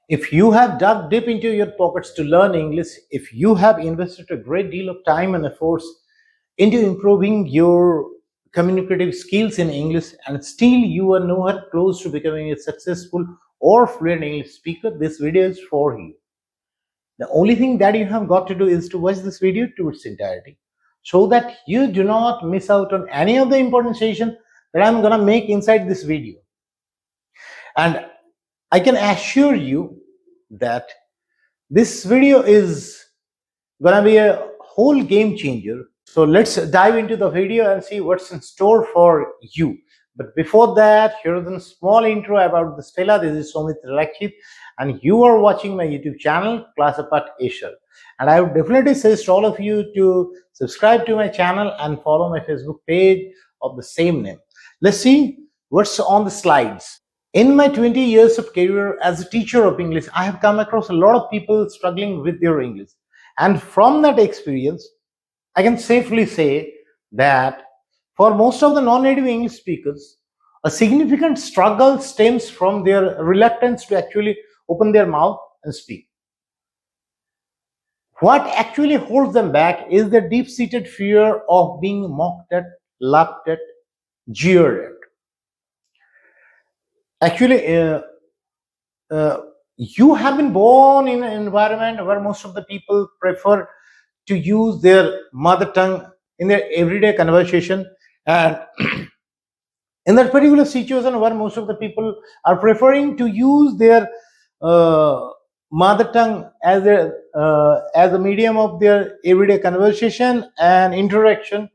If you have dug deep into your pockets to learn English, if you have invested a great deal of time and efforts into improving your communicative skills in English and still you are nowhere close to becoming a successful or fluent English speaker, this video is for you. The only thing that you have got to do is to watch this video to its entirety so that you do not miss out on any of the important session that I'm gonna make inside this video. And I can assure you that this video is gonna be a whole game changer. So let's dive into the video and see what's in store for you. But before that, here's a small intro about this fella. This is Somit Rakshit, and you are watching my YouTube channel, Klass Asia. And I would definitely suggest all of you to subscribe to my channel and follow my Facebook page of the same name. Let's see what's on the slides. In my 20 years of career as a teacher of English, I have come across a lot of people struggling with their English. And from that experience, I can safely say that for most of the non-native English speakers, a significant struggle stems from their reluctance to actually open their mouth and speak. What actually holds them back is the deep-seated fear of being mocked at, laughed at, jeered at. Actually, you have been born in an environment where most of the people prefer to use their mother tongue in their everyday conversation, and in that particular situation where most of the people are preferring to use their mother tongue as a medium of their everyday conversation and interaction,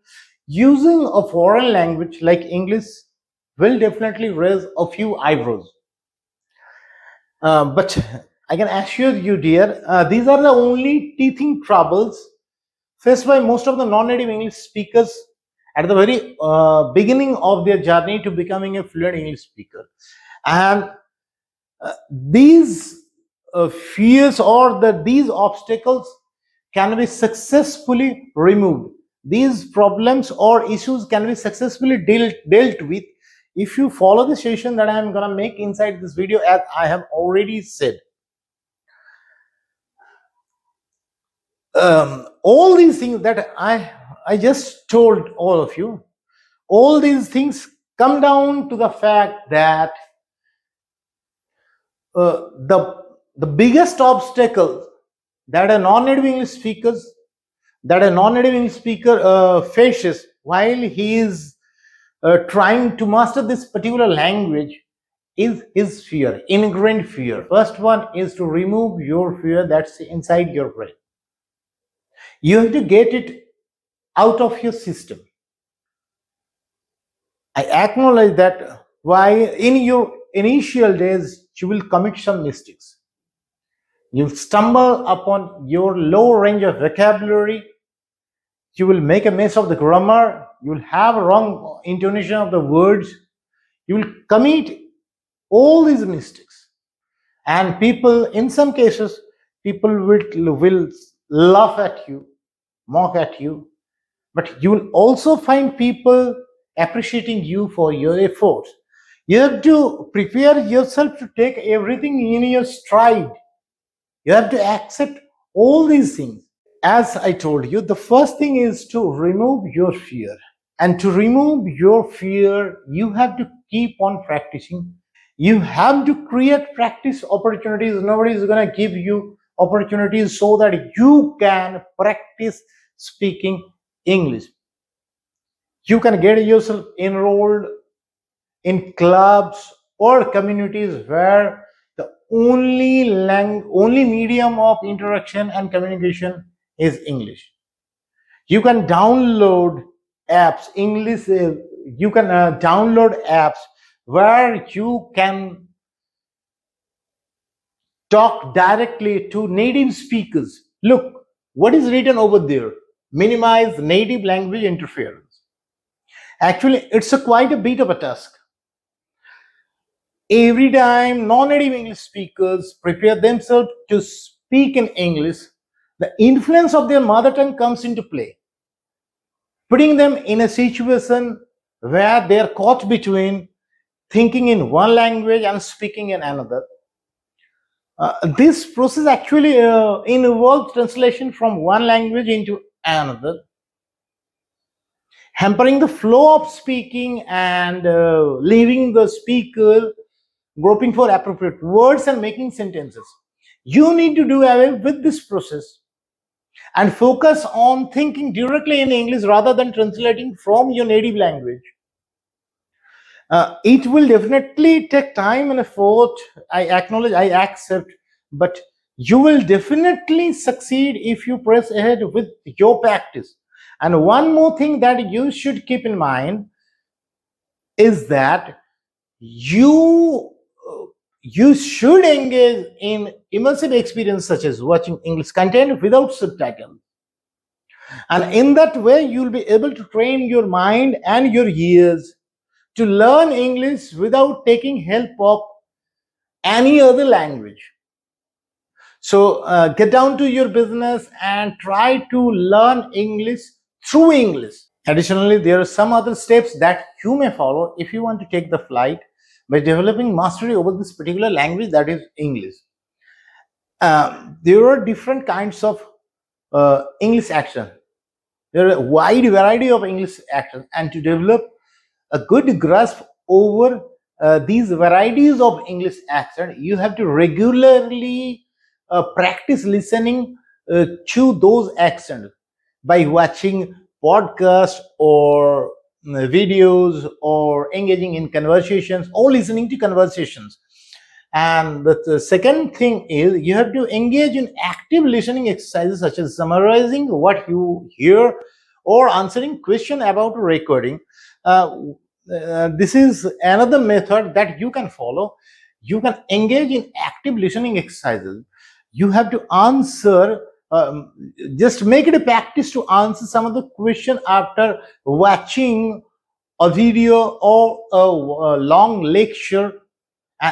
using a foreign language like English will definitely raise a few eyebrows. But I can assure you, dear, these are the only teething troubles faced by most of the non-native English speakers at the very beginning of their journey to becoming a fluent English speaker. And these fears or these obstacles can be successfully removed. These problems or issues can be successfully dealt with if you follow the session that I am going to make inside this video, as I have already said. All these things that I just told all of you, all these things come down to the fact that the biggest obstacle that a non-native English speaker faces while he is trying to master this particular language is his fear, ingrained fear. First one is to remove your fear that's inside your brain. You have to get it out of your system. I acknowledge that while in your initial days you will commit some mistakes. You'll stumble upon your low range of vocabulary. You will make a mess of the grammar. You will have a wrong intonation of the words. You will commit all these mistakes. And people, in some cases, people will laugh at you, mock at you. But you will also find people appreciating you for your efforts. You have to prepare yourself to take everything in your stride. You have to accept all these things. As I told you, the first thing is to remove your fear. And to remove your fear, you have to keep on practicing. You have to create practice opportunities. Nobody is going to give you opportunities so that you can practice speaking English. You can get yourself enrolled in clubs or communities where the only medium of interaction and communication is English. You can download apps, you can download apps where you can talk directly to native speakers. Look, what is written over there? Minimize native language interference. Actually, it's quite a bit of a task. Every time non-native English speakers prepare themselves to speak in English, the influence of their mother tongue comes into play, putting them in a situation where they are caught between thinking in one language and speaking in another. This process actually involves translation from one language into another, hampering the flow of speaking and leaving the speaker groping for appropriate words and making sentences. You need to do away with this process and focus on thinking directly in English rather than translating from your native language. It will definitely take time and effort. I acknowledge, I accept, but you will definitely succeed if you press ahead with your practice. And one more thing that you should keep in mind is that you you should engage in immersive experience such as watching English content without subtitles, and in that way you'll be able to train your mind and your ears to learn English without taking help of any other language. So get down to your business and try to learn English through English. Additionally, there are some other steps that you may follow if you want to take the flight by developing mastery over this particular language, that is English. There are different kinds of English action. There are a wide variety of English actions, and to develop a good grasp over these varieties of English accent, you have to regularly practice listening to those accents by watching podcasts or videos or engaging in conversations or listening to conversations. And the second thing is you have to engage in active listening exercises such as summarizing what you hear or answering question about a recording. This is another method that you can follow. You can engage in active listening exercises. You have to answer, just make it a practice to answer some of the question after watching a video or a long lecture.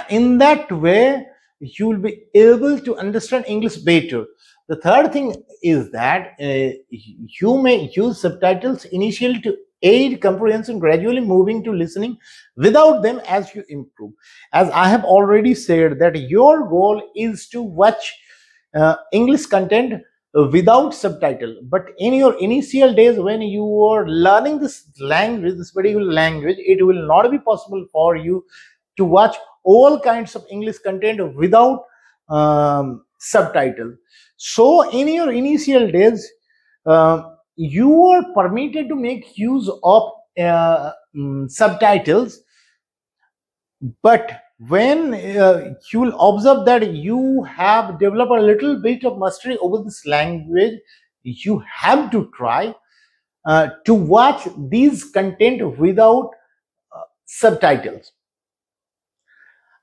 In that way, you will be able to understand English better. The third thing is that you may use subtitles initially to aid comprehension, gradually moving to listening without them as you improve. As I have already said, that your goal is to watch English content without subtitle. But in your initial days, when you are learning this language, this particular language, it will not be possible for you to watch all kinds of English content without subtitles. So in your initial days, you are permitted to make use of subtitles, but when you will observe that you have developed a little bit of mastery over this language, you have to try to watch these content without subtitles.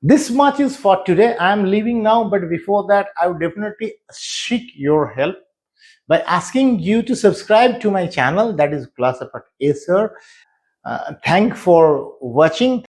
This much is for today. I am leaving now, but before that, I would definitely seek your help by asking you to subscribe to my channel, that is Klass Acer. Thank for watching.